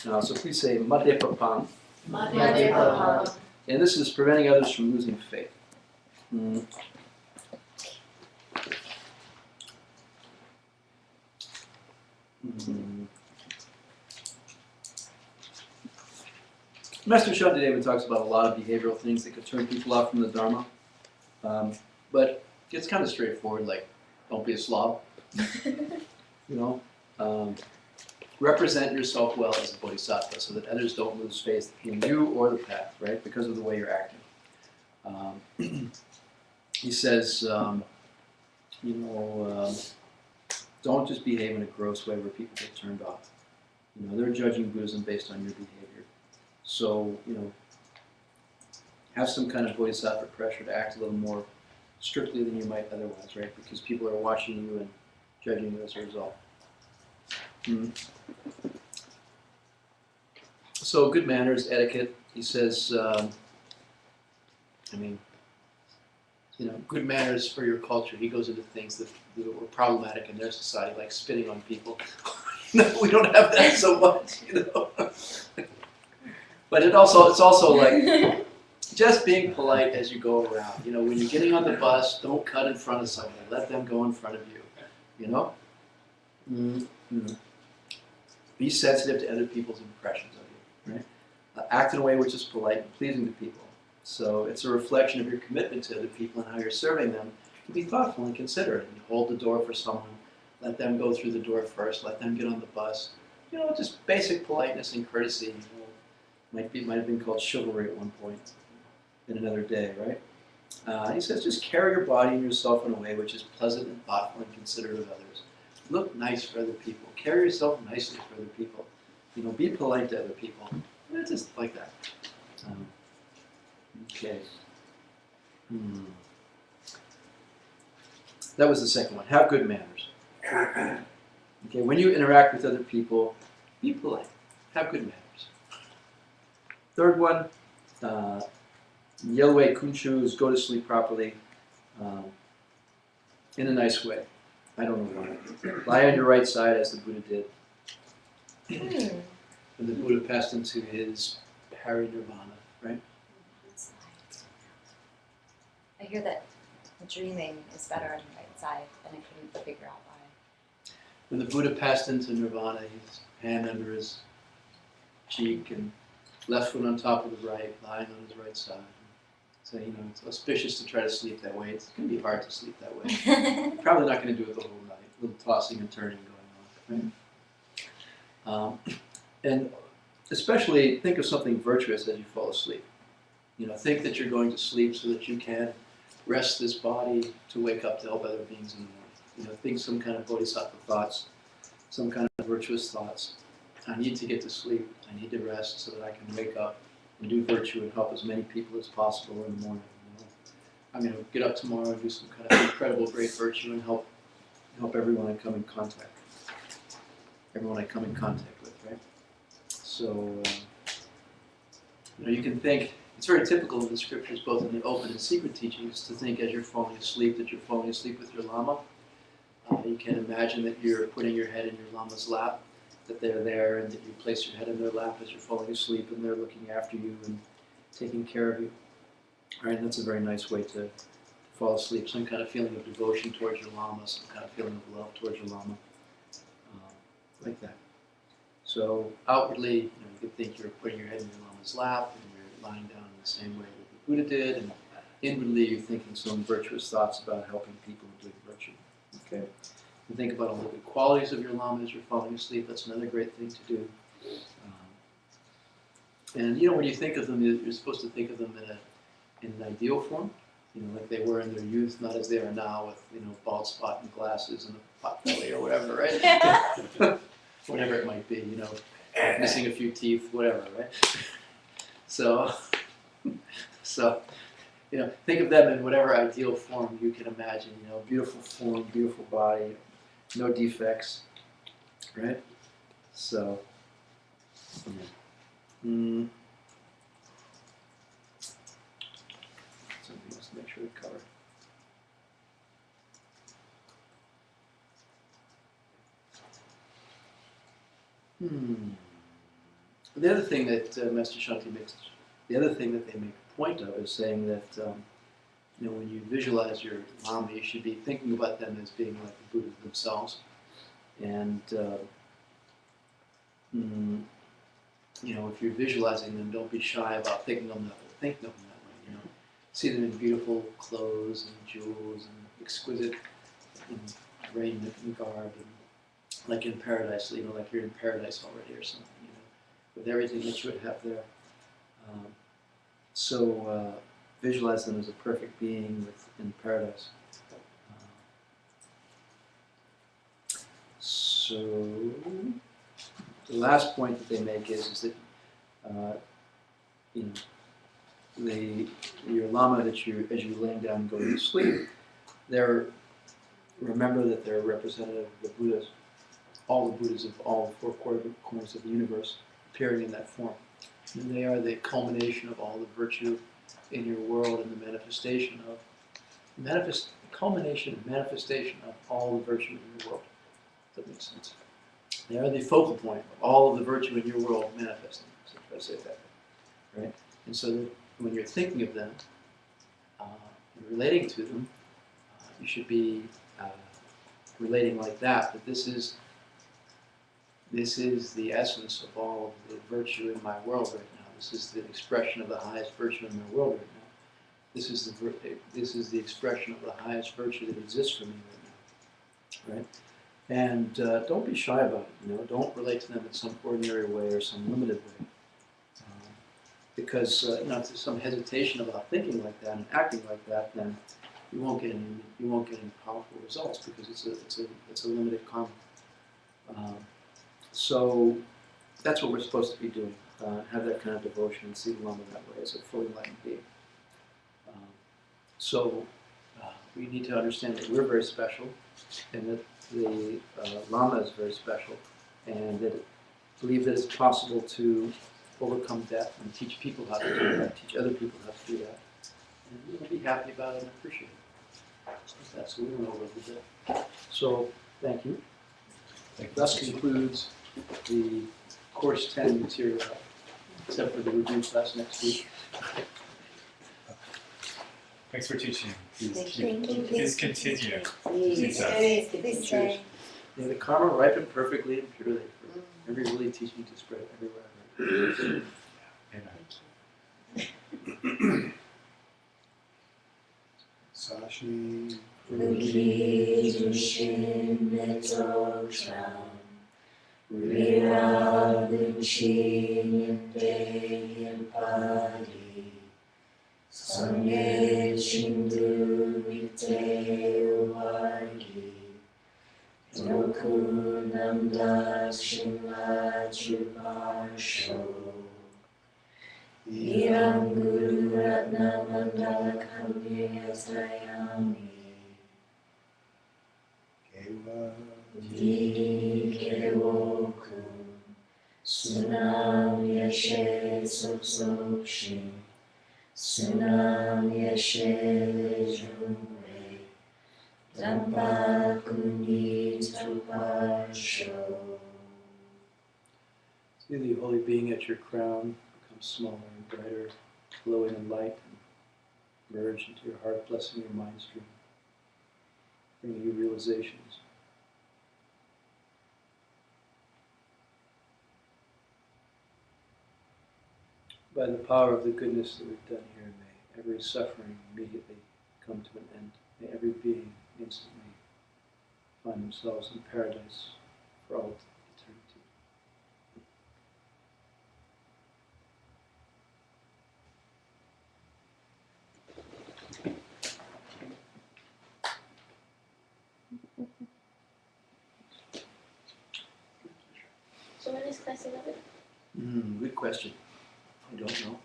So please say Madhyapapam. Madhyapapam. And this is preventing others from losing faith. Mm. Mm. Master Shantideva talks about a lot of behavioral things that could turn people off from the Dharma. But it's kind of straightforward, like, don't be a slob. Represent yourself well as a bodhisattva so that others don't lose faith in you or the path, right? Because of the way you're acting. He says, don't just behave in a gross way where people get turned off. They're judging Buddhism based on your behavior. So, have some kind of bodhisattva pressure to act a little more strictly than you might otherwise, right? Because people are watching you and judging you as a result. So good manners, etiquette, he says, good manners for your culture. He goes into things that were problematic in their society, like spitting on people. We don't have that so much, But it's also like just being polite as you go around. When you're getting on the bus, don't cut in front of somebody. Let them go in front of you. Be sensitive to other people's impressions of you, right? Act in a way which is polite and pleasing to people. So it's a reflection of your commitment to other people and how you're serving them. To be thoughtful and considerate. And hold the door for someone. Let them go through the door first. Let them get on the bus. Just basic politeness and courtesy. Might have been called chivalry at one point in another day, right? He says, just carry your body and yourself in a way which is pleasant and thoughtful and considerate of others. Look nice for other people. Carry yourself nicely for other people. Be polite to other people. Just like that. Okay. That was the second one. Have good manners. Okay. When you interact with other people, be polite. Have good manners. Third one. Yell away kunchus. Go to sleep properly. In a nice way. I don't know why. Lie on your right side as the Buddha did. And the Buddha passed into his parinirvana, right? I hear that dreaming is better on the right side, and I couldn't figure out why. When the Buddha passed into nirvana, his hand under his cheek and left foot on top of the right, lying on his right side. So, it's auspicious to try to sleep that way. It's going to be hard to sleep that way. You're probably not going to do it the whole night. A little tossing and turning going on, right? And especially think of something virtuous as you fall asleep. Think that you're going to sleep so that you can rest this body to wake up to help other beings in the morning. Think some kind of bodhisattva thoughts, some kind of virtuous thoughts. I need to get to sleep. I need to rest so that I can wake up and do virtue and help as many people as possible in the morning. I'm going to get up tomorrow and do some kind of incredible, great virtue and help everyone I come in contact with, right? So, you can think, it's very typical in the scriptures, both in the open and secret teachings, to think as you're falling asleep, that you're falling asleep with your Lama. You can imagine that you're putting your head in your Lama's lap, that they're there, and that you place your head in their lap as you're falling asleep, and they're looking after you and taking care of you. All right, and that's a very nice way to fall asleep. Some kind of feeling of devotion towards your Lama, some kind of feeling of love towards your Lama, like that. So outwardly, you can think you're putting your head in your Lama's lap, and you're lying down in the same way that the Buddha did, and inwardly you're thinking some virtuous thoughts about helping people and doing virtue. Okay. You think about all the good qualities of your Lama as you're falling asleep. That's another great thing to do. And when you think of them, you're supposed to think of them in an ideal form. Like they were in their youth, not as they are now with bald spot and glasses and a pot belly or whatever, right? Whatever it might be, missing a few teeth, whatever, right? So think of them in whatever ideal form you can imagine. Beautiful form, beautiful body, no defects, right? So, something else to make sure we cover. The other thing that Master Shanti makes, the other thing that they make a point of is saying that you know, when you visualize your Lama, you should be thinking about them as being like the Buddhas themselves, and you know, if you're visualizing them, don't be shy about thinking of them that way. You know, see them in beautiful clothes and jewels and exquisite raiment and garb, and like in paradise, you know, like you're in paradise already or something, you know, with everything that you would have there. So visualize them as a perfect being in paradise. So the last point that they make is that you know, your Lama that you, as you laying down and going to sleep, remember that they're representative of the Buddhas, all the Buddhas of all four corners of the universe appearing in that form. And they are the culmination of all the virtue in your world and the manifestation of culmination and manifestation of all the virtue in your world. If that makes sense. They are the focal point of all of the virtue in your world manifesting. So if I say it that way, right? And so that when you're thinking of them, and relating to them, you should be relating like that. That this is the essence of all of the virtue in my world right now. This is the expression of the highest virtue in my world right now. This is the expression of the highest virtue that exists for me right now, right? And don't be shy about it. You know, don't relate to them in some ordinary way or some limited way, because you know, if there's some hesitation about thinking like that and acting like that, then you won't get any powerful results, because it's a limited karma. So that's what we're supposed to be doing. Have that kind of devotion and see the Lama that way as a fully enlightened being. So we need to understand that we're very special, and that the Lama is very special, and that believe that it's possible to overcome death and teach people how to do that, teach other people how to do that, and we'll be happy about it and appreciate it. So that's what we went over a little bit. So thank you. Thus concludes the Course 10 material, except for the review class next week. Thanks for teaching. Thank you. Please continue. Please stay. May the karma ripen perfectly and purely for every really teaching to spread everywhere. Amen. Sashi Sange Chindu Vite Uwagi Doku Namda Shima Chuparsho Iranguru Ratna Mandala Kamya Sayami Kewa Kewoku Sunam Yashe Sokshin Sunam Yashe Jumwe Dampa Kuni Truparsho. See the holy being at your crown become smaller and brighter, glowing in light, and merge into your heart, blessing your mind stream, bringing you realizations. By the power of the goodness that we've done here, may every suffering immediately come to an end. May every being instantly find themselves in paradise for all eternity. So when is class 11? Good question. I don't know.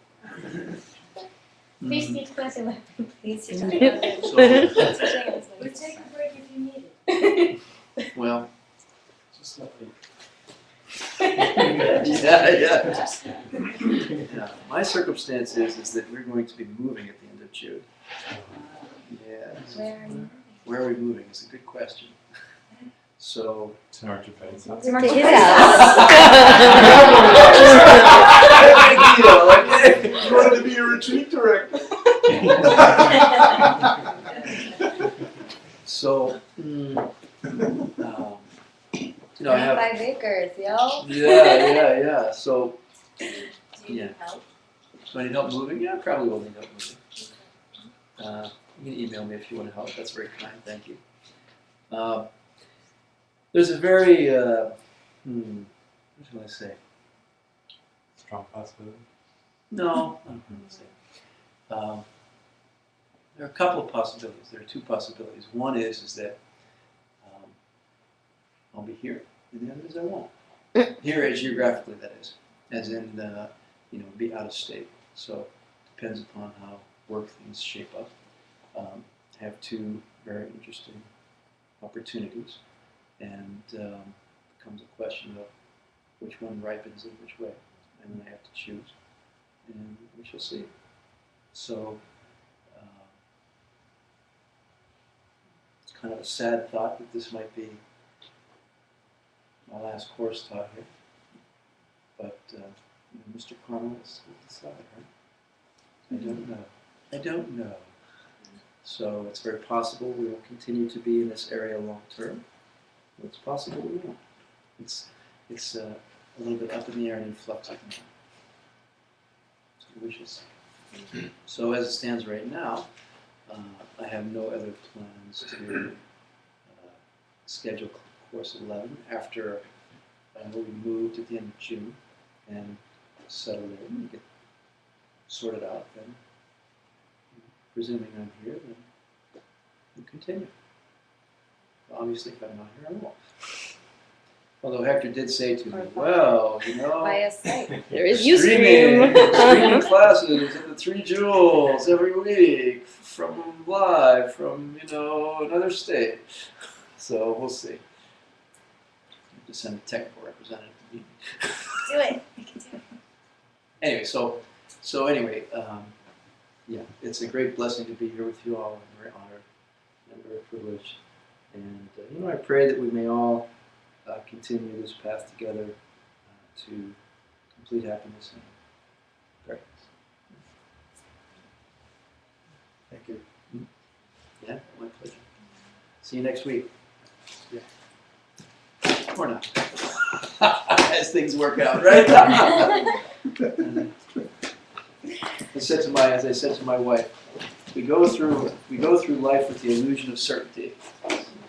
Please teach class 11. Please teach us. So, We'll take a break if you need it. well, Just let me. yeah. My circumstance is that we're going to be moving at the end of June. Yeah. Where are you? Where are we moving? It's a good question. So, To North Japan. To his house. So, Do you Yeah. need help? do I need help moving? Yeah, I probably will need help moving. You can email me if you want to help. That's very kind. Thank you. There's a very, what shall I say? Strong possibility. No, I'm not gonna say. There are a couple of possibilities. There are two possibilities. One is that I'll be here, and the other is I won't. Here, as geographically, that is, as in, be out of state. So, depends upon how work things shape up. I have two very interesting opportunities, and becomes a question of which one ripens in which way, and then I have to choose, and we shall see. So, it's kind of a sad thought that this might be my last course taught here, but Mr. Carmel will decide, right? I don't know. So it's very possible we will continue to be in this area long term. It's possible we won't. It's a little bit up in the air and in flux at the moment. So we shall see. So as it stands right now, I have no other plans to schedule course 11 after we moved at the end of June and settled in and get sorted out. Then, presuming I'm here, then we'll continue. Obviously, if I'm not here, I won't. Although Hector did say to me, well, Via Skype. There is streaming Ustream. classes at the 3 Jewels every week from live from another state. So we'll see. I have to send a technical representative to meet me. Do it. You can do it. Anyway, so anyway, yeah, it's a great blessing to be here with you all. I'm very honored and very privileged. And I pray that we may all continue this path together to complete happiness and greatness. Thank you. Yeah, my pleasure. See you next week. Yeah. Or not. As things work out, right? As I said to my wife, we go through life with the illusion of certainty.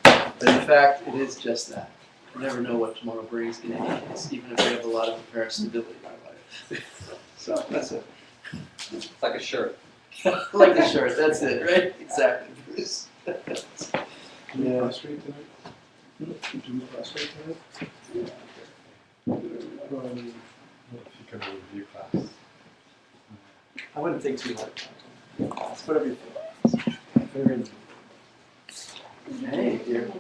But in fact, it is just that. You never know what tomorrow brings in any case, even if we have a lot of apparent stability in our life. So that's it. It's like a shirt. Like the shirt, that's it, right? Exactly, Bruce. Do we Yeah. prostrate tonight? Do we prostrate tonight? If you can review class. I wouldn't think too hard. It's whatever you feel. Hey, dear.